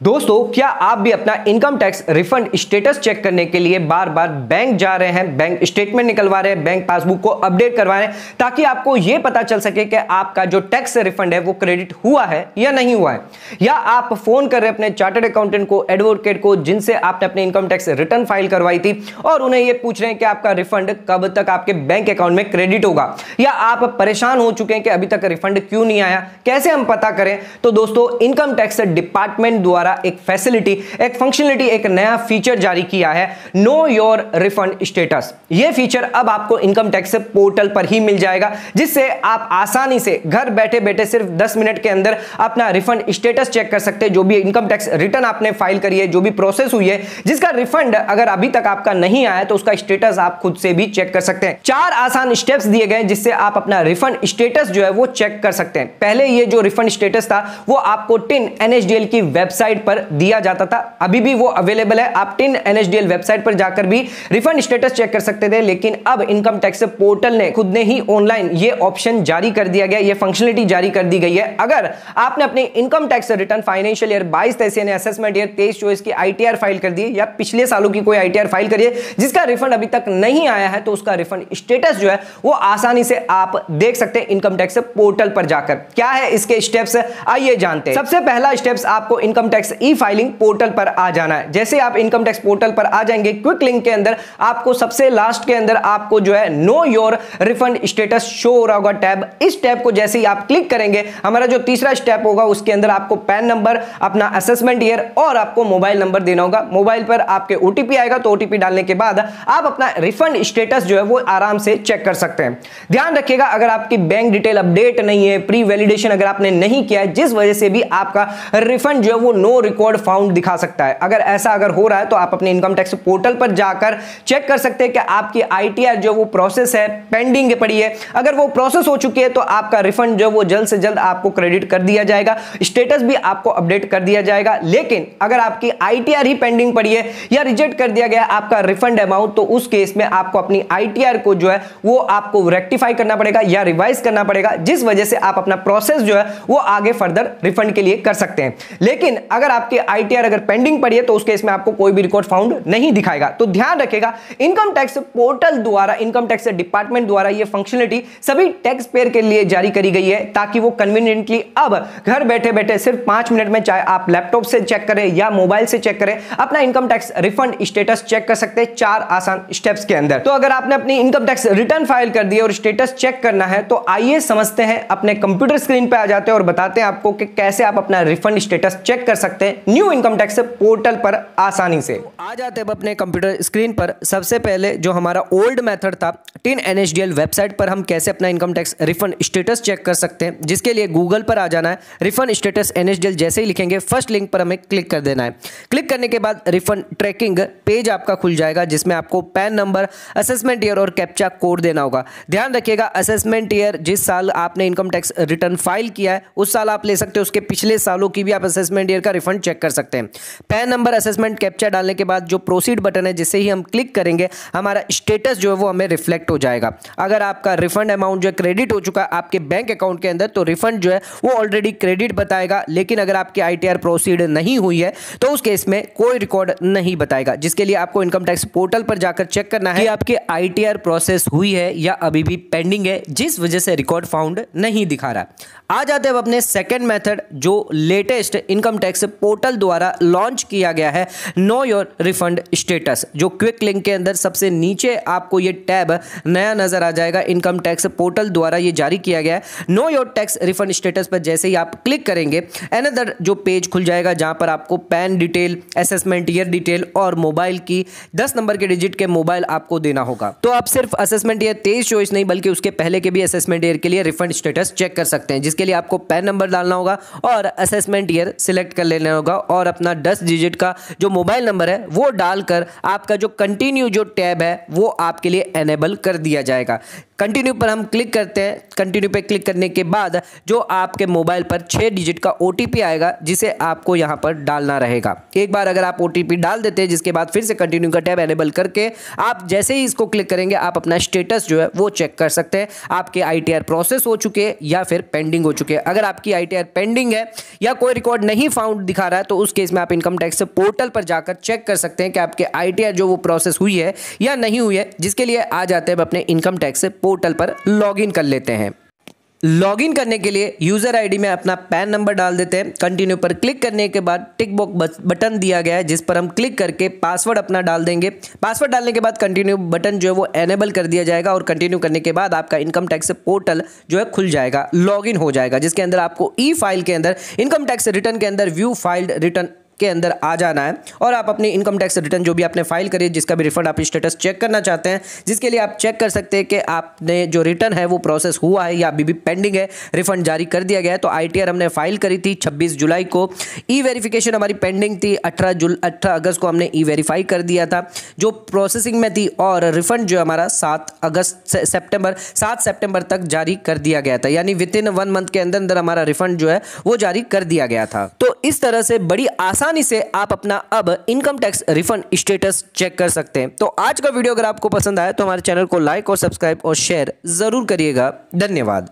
दोस्तों, क्या आप भी अपना income tax refund status check करने के लिए बार बार बैंक जा रहे हैं, बैंक स्टेटमेंट निकलवा रहे हैं, बैंक पासबुक को अपडेट करवा रहे हैं ताकि आपको यह पता चल सके कि आपका जो टैक्स रिफंड है वो क्रेडिट हुआ है या नहीं हुआ है? या आप फोन कर रहे हैं अपने चार्टर्ड अकाउंटेंट को, एडवोकेट को, जिनसे आपने अपने इनकम टैक्स रिटर्न फाइल करवाई थी और उन्हें यह पूछ रहे हैं कि आपका रिफंड कब तक आपके बैंक अकाउंट में क्रेडिट होगा, या आप परेशान हो चुके हैं कि अभी तक रिफंड क्यों नहीं आया, कैसे हम पता करें? तो दोस्तों, इनकम टैक्स डिपार्टमेंट द्वारा एक फैसिलिटी, एक फंक्शनलिटी, एक नया फीचर जारी किया है, नो योर रिफंड स्टेटस। यह फीचर अब आपको इनकम टैक्स पोर्टल पर ही मिल जाएगा, जिससे आप आसानी से घर बैठे बैठे सिर्फ 10 मिनट के अंदर अपना रिफंड स्टेटस चेक कर सकते हैं। जो भी इनकम टैक्स रिटर्न आपने फाइल करी है, जो भी प्रोसेस हुई है, जिसका रिफंड अगर अभी तक आपका नहीं आया तो उसका स्टेटस आप खुद से भी चेक कर सकते हैं। 4 आसान स्टेप्स दिए गए जिससे आप अपना रिफंड स्टेटस जो है वो चेक कर सकते हैं। पहले ये जो रिफंड स्टेटस था वो आपको टिन एनएसडीएल की वेबसाइट पर दिया जाता था, अभी भी वो अवेलेबल है। आप टिन एनएसडीएल वेबसाइट पर जाकर भी रिफंड स्टेटस चेक कर सकते थे, लेकिन अब इनकम टैक्स पोर्टल ने खुद ने ही ऑनलाइन ये ऑप्शन जारी कर दिया गया, ये फंक्शनलिटी जारी कर दी गई है। अगर आपने अपनी income tax return financial year 22-23 यानी असेसमेंट ईयर 23-24 की आईटीआर फाइल कर दी है या पिछले सालों की कोई आईटीआर फाइल करी है जिसका रिफंड अभी तक नहीं आया है, तो उसका रिफंड स्टेटस जो है वो आसानी से आप देख सकते हैं इनकम टैक्स पोर्टल पर जाकर। क्या है इसके स्टेप्स, आइए जानते हैं। सबसे पहला स्टेप्स, आपको income tax e filing portal पर आ जाना है। जैसे आप इनकम टैक्स पोर्टल पर आ जाएंगे, क्विक लिंक के अंदर आपको सबसे लास्ट के अंदर आपको जो है know your refund status show हो रहा होगा टैब। इस टैब को जैसे ही आप क्लिक करेंगे, हमारा जो तीसरा स्टेप होगा उसके अंदर आपको पैन नंबर, अपना असेसमेंट ईयर और आपको मोबाइल नंबर देना होगा। मोबाइल पर आपके ओटीपी आएगा, तो ओटीपी डालने के बाद आप अपना रिफंड स्टेटस जो है वो आराम से चेक कर सकते हैं। ध्यान रखिएगा, अगर आपकी बैंक डिटेल अपडेट नहीं है, प्री वैलिडेशन अगर आपने नहीं किया है, जिस वजह से भी आपका रिफंड जो है वो नो रिकॉर्ड फाउंड दिखा सकता है। अगर ऐसा हो रहा है तो आप अपने इनकम टैक्स पोर्टल पर जाकर चेक कर सकते हैं कि आपकी आईटीआर जो वो प्रोसेस है, पेंडिंग पड़ी है। अगर वो प्रोसेस हो चुकी है तो आपका रिफंड जो वो जल्द से जल्द आपको क्रेडिट कर दिया जाएगा, स्टेटस भी आपको अपडेट कर दिया जाएगा। लेकिन अगर आपकी आईटीआर ही पेंडिंग पड़ी है या रिजेक्ट कर दिया गया आपका रिफंड अमाउंट, तो उस केस में आपको अपनी आईटीआर को जो है वो आपको रेक्टिफाई करना पड़ेगा या रिवाइज करना पड़ेगा, जिस वजह से आप अपना प्रोसेस जो है वो आगे फर्दर रिफंड के लिए कर सकते हैं। लेकिन अगर आपकी आईटीआर अगर पेंडिंग पड़ी है तो उस केस में आपको कोई भी रिकॉर्ड फाउंड नहीं दिखाएगा। तो ध्यान रखिएगा, इनकम टैक्स पोर्टल द्वारा, इनकम टैक्स डिपार्टमेंट द्वारा ये फंक्शनलिटी सभी टैक्स पेयर के लिए जारी करी गई है, ताकि वो कन्वीनियंटली अब घर बैठे बैठे सिर्फ 5 मिनट में, चाहे आप लैपटॉप से चेक करें या मोबाइल से चेक करें, अपना income tax refund status check कर सकते हैं 4 आसान स्टेप्स के अंदर। तो अगर आपने अपनी इनकम टैक्स रिटर्न फाइल कर दी और स्टेटस चेक करना है, तो आइए समझते हैं। अपने कंप्यूटर स्क्रीन पे आ जाते हैं और बताते हैं आपको कि कैसे आप अपना रिफंड स्टेटस चेक कर सकते हैं न्यू इनकम टैक्स पोर्टल पर आसानी से। आ जाते हैं अपने कंप्यूटर स्क्रीन पर। सबसे पहले जो हमारा ओल्ड मेथड था, टिन एनएसडीएल वेबसाइट पर हम कैसे अपना income tax refund status check कर सकते हैं, जिसके लिए गूगल पर आ जाना है। रिफंड स्टेटस एनएसडीएल जैसे ही लिखेंगे, फर्स्ट लिंक पर हमें क्लिक कर देना है। क्लिक करने के बाद रिफंड ट्रैकिंग पेज आपका खुल जाएगा, जिसमें आपको पैन नंबर, असेसमेंट ईयर और कैप्चा कोड देना होगा। ध्यान रखिएगा, असेसमेंट ईयर जिस साल आपने इनकम टैक्स रिटर्न फाइल किया है उस साल आप ले सकते हो, उसके पिछले सालों की भी आप असेसमेंट ईयर का रिफंड चेक कर सकते हैं। पैन नंबर, असेसमेंट कैप्चा डालने के बाद जो प्रोसीड बटन है, जिससे ही हम क्लिक करेंगे हमारा स्टेटस जो है वो हमें रिफ्लेक्ट हो जाएगा। अगर आपका रिफंड अमाउंट जो है क्रेडिट हो चुका है आपके बैंक अकाउंट के अंदर, तो रिफंड जो है वो ऑलरेडी क्रेडिट बताएगा। लेकिन अगर आपकी आईटीआर प्रोसीड नहीं हुई है तो उस केस में कोई रिकॉर्ड नहीं बताएगा, जिसके लिए आपको इनकम टैक्स पोर्टल पर जाकर चेक करना है कि आपकी आईटीआर प्रोसेस हुई है या अभी भी पेंडिंग है, जिस वजह से रिकॉर्ड फाउंड नहीं दिखा रहा। आ जाते हैं अपने सेकंड मेथड, जो लेटेस्ट इनकम टैक्स पोर्टल द्वारा लॉन्च किया गया है, नो योर रिफंड स्टेटस। जो क्विक लिंक के अंदर सबसे नीचे आपको ये टैब नया नजर आ जाएगा, इनकम टैक्स पोर्टल द्वारा ये जारी किया गया है। Know your tax refund status पर जैसे ही आप क्लिक करेंगे, अनदर जो पेज खुल जाएगा, जहां पर आपको pan detail, assessment year detail और मोबाइल की 10 नंबर के डिजिट के मोबाइल आपको देना होगा। तो आप सिर्फ असेसमेंट ईयर 23-24 नहीं बल्कि उसके पहले के भी असेसमेंट ईयर के लिए रिफंड स्टेटस चेक कर सकते हैं, जिसके लिए आपको पैन नंबर डालना होगा और असेसमेंट ईयर सिलेक्ट कर लेना होगा और अपना 10 डिजिट का जो मोबाइल नंबर है वो डालकर आपका जो कंटिन्यू जो टैब है वो आपके लिए एनेबल कर दिया जाएगा। कंटिन्यू पर हम क्लिक करते हैं। कंटिन्यू पे क्लिक करने के बाद जो आपके मोबाइल पर 6 डिजिट का ओटीपी आएगा, जिसे आपको यहां पर डालना रहेगा। एक बार अगर आप ओटीपी डाल देते हैं, जिसके बाद फिर से कंटिन्यू का टैब एनेबल करके आप जैसे ही इसको क्लिक करेंगे, आप अपना स्टेटस जो है वो चेक कर सकते हैं, आपके आईटीआर प्रोसेस हो चुके हैं या फिर पेंडिंग हो चुके हैं। अगर आपकी आईटीआर पेंडिंग है या कोई रिकॉर्ड नहीं फाउंड दिखा रहा है तो उस केस में आप इनकम टैक्स पोर्टल पर जाकर चेक कर सकते हैं कि आपके ITR जो वो प्रोसेस हुई है या नहीं हुई है, जिसके लिए आ जाते हैं अपने इनकम टैक्स पोर्टल पर लॉगिन कर लेते हैं। लॉगिन करने के लिए यूज़र आईडी में अपना पैन नंबर डाल देते हैं। कंटिन्यू पर क्लिक करने के बाद टिक बॉक्स बटन दिया गया है जिस पर हम क्लिक करके पासवर्ड अपना डाल देंगे। पासवर्ड डालने के बाद कंटिन्यू बटन जो है वो एनेबल कर दिया जाएगा और कंटिन्यू करने के बाद आपका इनकम टैक्स पोर्टल जो है खुल जाएगा, लॉगिन हो जाएगा, जिसके अंदर आपको ई फाइल के अंदर इनकम टैक्स रिटर्न के अंदर व्यू फाइल्ड रिटर्न के अंदर आ जाना है और आप अपनी इनकम टैक्स रिटर्न जो भी आपने फाइल करी है, जिसका भी रिफंड आप स्टेटस चेक करना चाहते हैं, जिसके लिए आप चेक कर सकते हैं कि आपने जो रिटर्न है वो प्रोसेस हुआ है या अभी भी पेंडिंग है, रिफंड जारी कर दिया गया है। तो ITR हमने फाइल करी थी 26 जुलाई को, ई वेरिफिकेशन हमारी पेंडिंग थी, 18 अगस्त को हमने ई वेरीफाई कर दिया था जो प्रोसेसिंग में थी, और रिफंड जो हमारा 7 सितंबर तक जारी कर दिया गया था, यानी विद इन 1 मंथ के अंदर हमारा रिफंड जो है वो जारी कर दिया गया था। तो इस तरह से बड़ी आसानी से आप अपना अब income tax refund status check कर सकते हैं। तो आज का वीडियो अगर आपको पसंद आया तो हमारे चैनल को लाइक और सब्सक्राइब और शेयर जरूर करिएगा। धन्यवाद।